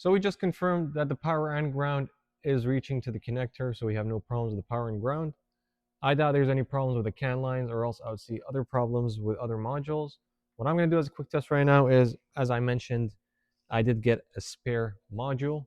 So we just confirmed that the power and ground is reaching to the connector, so we have no problems with the power and ground. I doubt there's any problems with the CAN lines, or else I would see other problems with other modules. What I'm going to do as a quick test right now is, as I mentioned, I did get a spare module.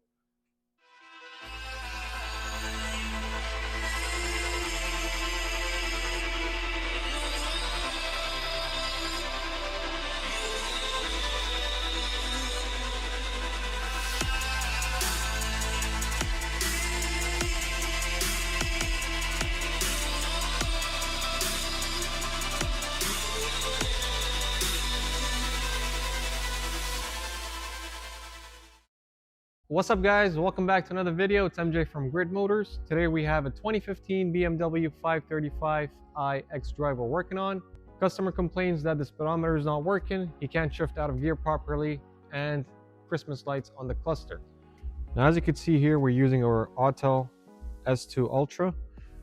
What's up guys, welcome back to another video. It's MJ from Grid Motors. Today we have a 2015 BMW 535i xDrive we're working on. Customer complains that the speedometer is not working, he can't shift out of gear properly, and Christmas lights on the cluster. Now as you can see here, we're using our Autel S2 Ultra.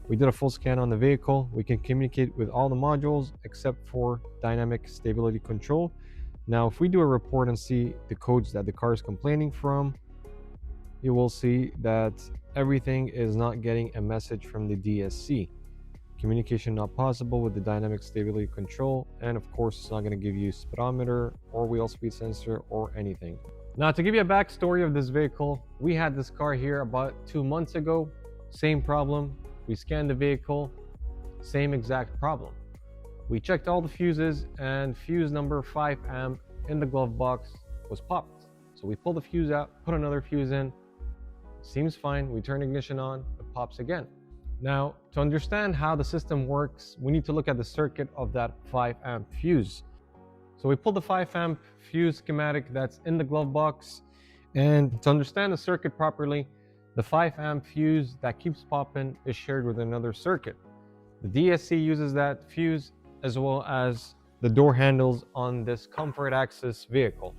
We did a full scan on the vehicle. We can communicate with all the modules except for dynamic stability control. Now if we do a report and see the codes that the car is complaining from, you will see that everything is not getting a message from the DSC. Communication not possible with the dynamic stability control, and of course it's not going to give you speedometer or wheel speed sensor or anything. Now to give you a backstory of this vehicle, we had this car here about 2 months ago. Same problem. We scanned the vehicle, same exact problem. We checked all the fuses, and fuse number 5 amp in the glove box was popped. So we pulled the fuse out, put another fuse in. Seems fine. We turn ignition on, it pops again. Now, to understand how the system works, we need to look at the circuit of that 5 amp fuse. So we pull the 5 amp fuse schematic that's in the glove box, and to understand the circuit properly, the 5 amp fuse that keeps popping is shared with another circuit. The DSC uses that fuse, as well as the door handles on this comfort access vehicle.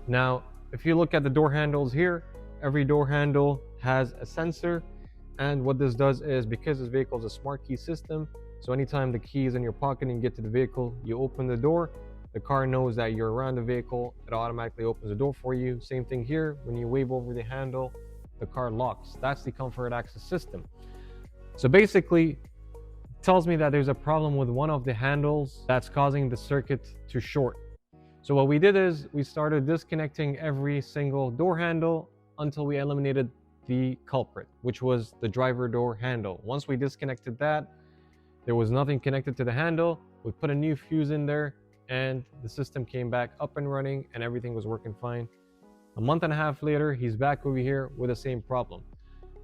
Now, if you look at the door handles here, every door handle has a sensor, and what this does is, because this vehicle is a smart key system, so anytime the key is in your pocket and you get to the vehicle, you open the door, the car knows that you're around the vehicle, it automatically opens the door for you. Same thing here, when you wave over the handle, the car locks. That's the comfort access system. So basically, it tells me that there's a problem with one of the handles that's causing the circuit to short. So what we did is we started disconnecting every single door handle until we eliminated the culprit, which was the driver door handle. Once we disconnected that, there was nothing connected to the handle. We put a new fuse in there, and the system came back up and running, and everything was working fine. A month and a half later, he's back over here with the same problem.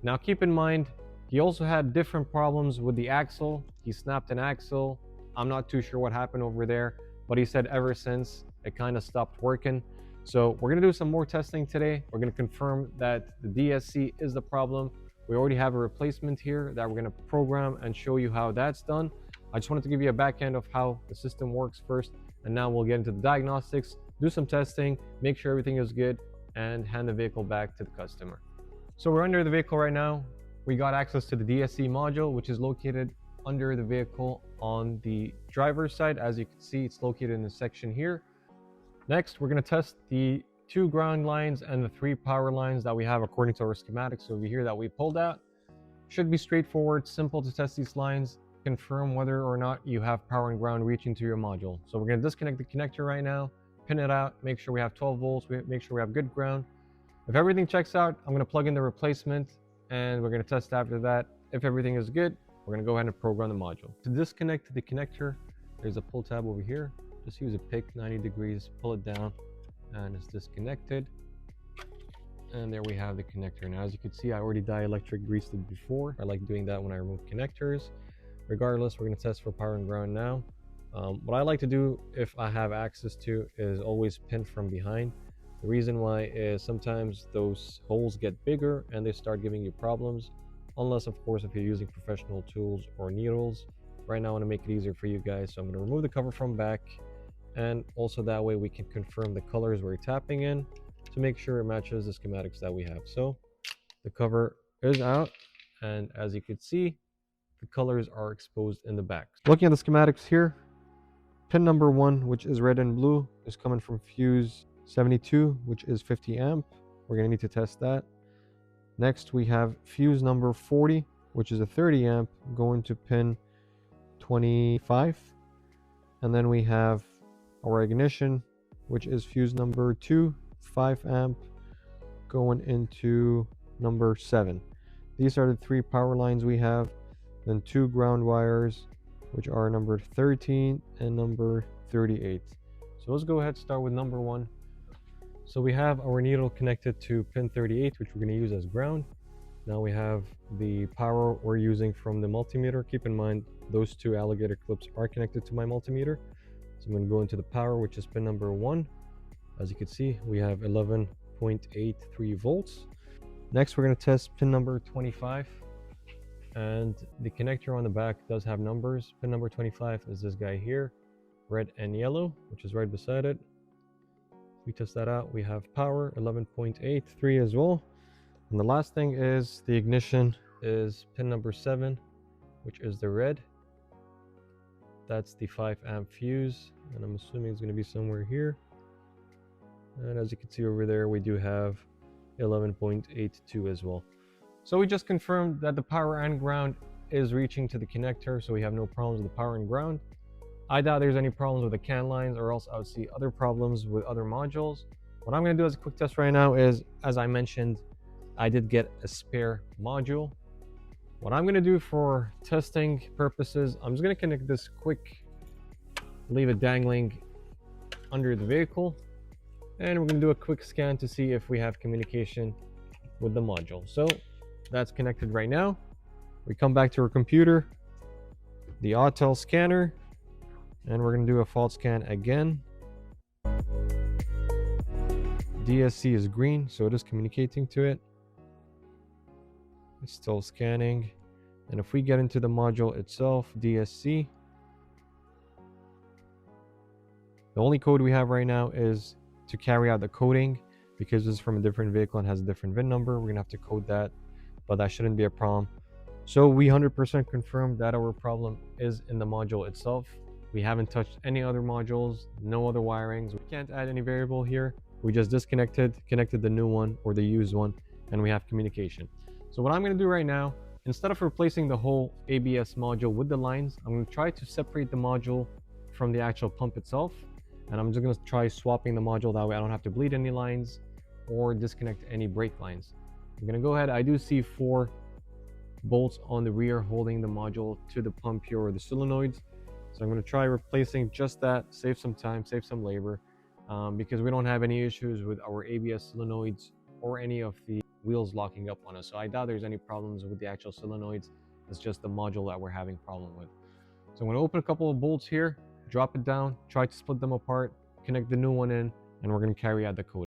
Now keep in mind, he also had different problems with the axle. He snapped an axle. I'm not too sure what happened over there, but he said ever since it kind of stopped working. So we're going to do some more testing today. We're going to confirm that the DSC is the problem. We already have a replacement here that we're going to program and show you how that's done. I just wanted to give you a back end of how the system works first, and now we'll get into the diagnostics, do some testing, make sure everything is good, and hand the vehicle back to the customer. So we're under the vehicle right now. We got access to the DSC module, which is located under the vehicle on the driver's side. As you can see, it's located in the section here. Next, we're going to test the 2 ground lines and the 3 power lines that we have according to our schematics over here that we pulled out. Should be straightforward, simple to test these lines, confirm whether or not you have power and ground reaching to your module. So we're going to disconnect the connector right now, pin it out, make sure we have 12 volts, make sure we have good ground. If everything checks out, I'm going to plug in the replacement, and we're going to test after that. If everything is good, we're going to go ahead and program the module. To disconnect the connector, there's a pull tab over here. Just use a pick, 90 degrees, pull it down, and it's disconnected. And there we have the connector. Now, as you can see, I already dielectric greased it before. I like doing that when I remove connectors. Regardless, we're going to test for power and ground now. What I like to do, if I have access to, is always pin from behind. The reason why is sometimes those holes get bigger and they start giving you problems. Unless, of course, if you're using professional tools or needles. Right now, I want to make it easier for you guys. So I'm going to remove the cover from back. And also that way we can confirm the colors we're tapping in to make sure it matches the schematics that we have. So the cover is out, and as you can see, the colors are exposed in the back. Looking at the schematics here, pin number 1, which is red and blue, is coming from fuse 72, which is 50 amp. We're going to need to test that. Next, we have fuse number 40, which is a 30 amp, going to pin 25. And then we have our ignition, which is fuse number 2, 5 amp, going into number 7. These are the 3 power lines we have. Then 2 ground wires, which are number 13 and number 38. So let's go ahead and start with number 1. So we have our needle connected to pin 38, which we're going to use as ground. Now we have the power we're using from the multimeter. Keep in mind, those 2 alligator clips are connected to my multimeter. So I'm going to go into the power, which is pin number 1. As you can see, we have 11.83 volts. Next, we're going to test pin number 25. And the connector on the back does have numbers. Pin number 25 is this guy here, red and yellow, which is right beside it. We test that out. We have power 11.83 as well. And the last thing is the ignition is pin number 7, which is the red. That's the 5 amp fuse, and I'm assuming it's going to be somewhere here. And as you can see over there, we do have 11.82 as well. So we just confirmed that the power and ground is reaching to the connector, so we have no problems with the power and ground. I doubt there's any problems with the CAN lines, or else I would see other problems with other modules. What I'm going to do as a quick test right now is, as I mentioned, I did get a spare module. What I'm going to do for testing purposes, I'm just going to connect this quick, leave it dangling under the vehicle, and we're going to do a quick scan to see if we have communication with the module. So that's connected right now. We come back to our computer, the Autel scanner, and we're going to do a fault scan again. DSC is green, so it is communicating to it. It's still scanning. And if we get into the module itself, DSC, the only code we have right now is to carry out the coding, because this is from a different vehicle and has a different VIN number. We're going to have to code that, but that shouldn't be a problem. So we 100% confirmed that our problem is in the module itself. We haven't touched any other modules, no other wirings. We can't add any variable here. We just connected the new one or the used one, and we have communication. So what I'm going to do right now, instead of replacing the whole ABS module with the lines, I'm going to try to separate the module from the actual pump itself. And I'm just going to try swapping the module. That way I don't have to bleed any lines or disconnect any brake lines. I'm going to go ahead. I do see 4 bolts on the rear holding the module to the pump here, or the solenoids. So I'm going to try replacing just that, save some time, save some labor, because we don't have any issues with our ABS solenoids or any of the wheels locking up on us. So I doubt there's any problems with the actual solenoids. It's just the module that we're having problem with. So I'm going to open a couple of bolts here, drop it down, try to split them apart, connect the new one in, and we're going to carry out the code.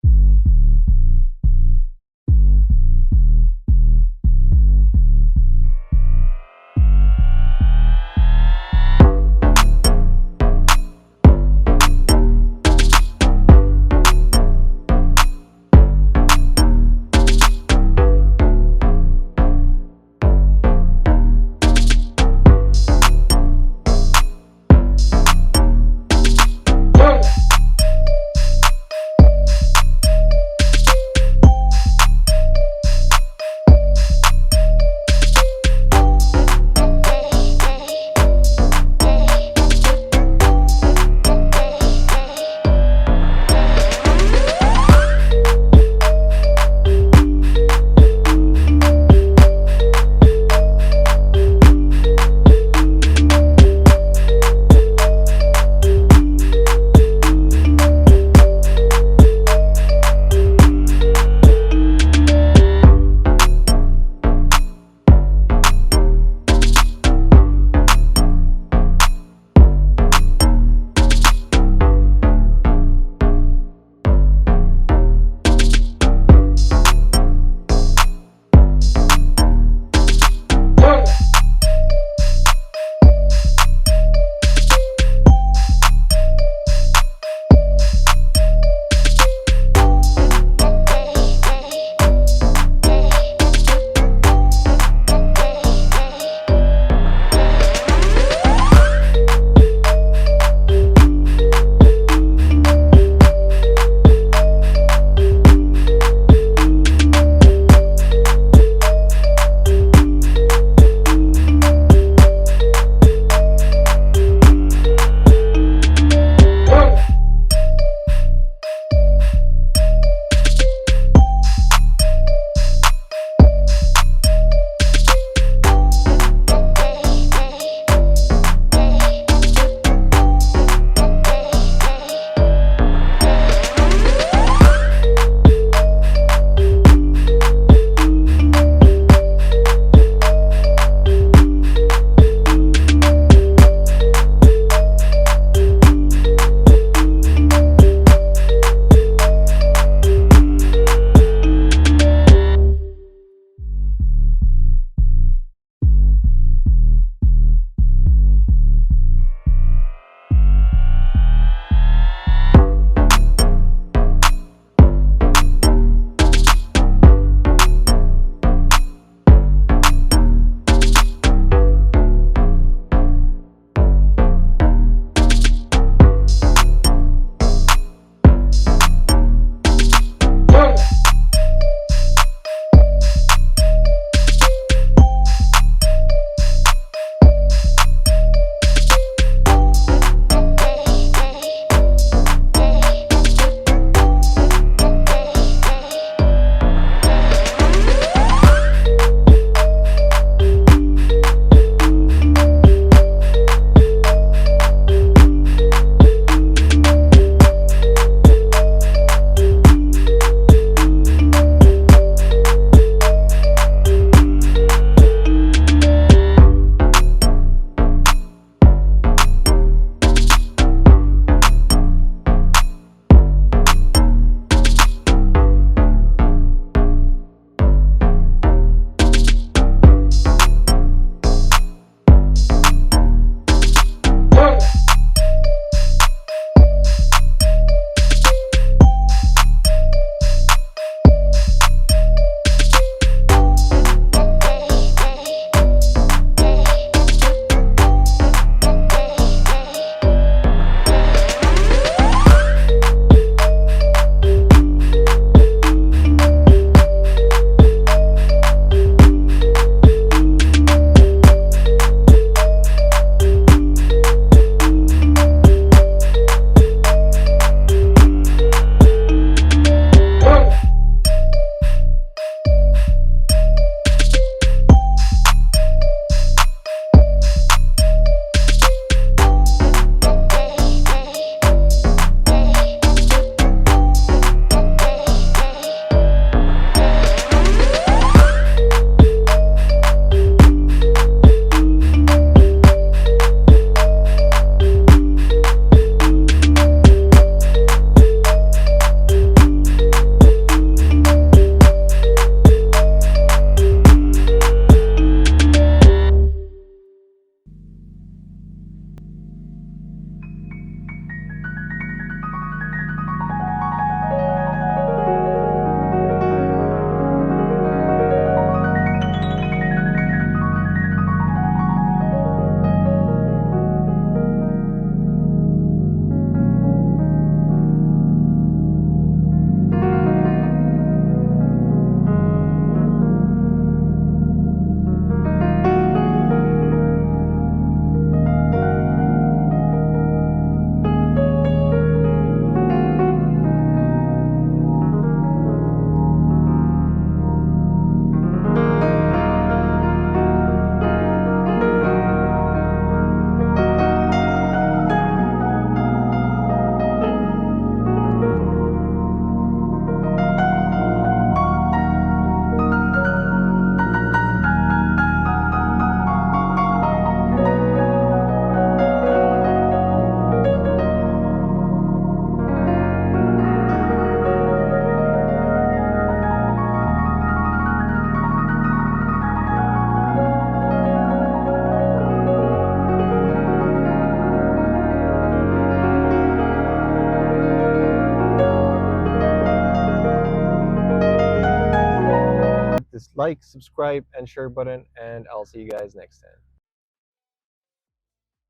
like, subscribe, and share button, and I'll see you guys next time.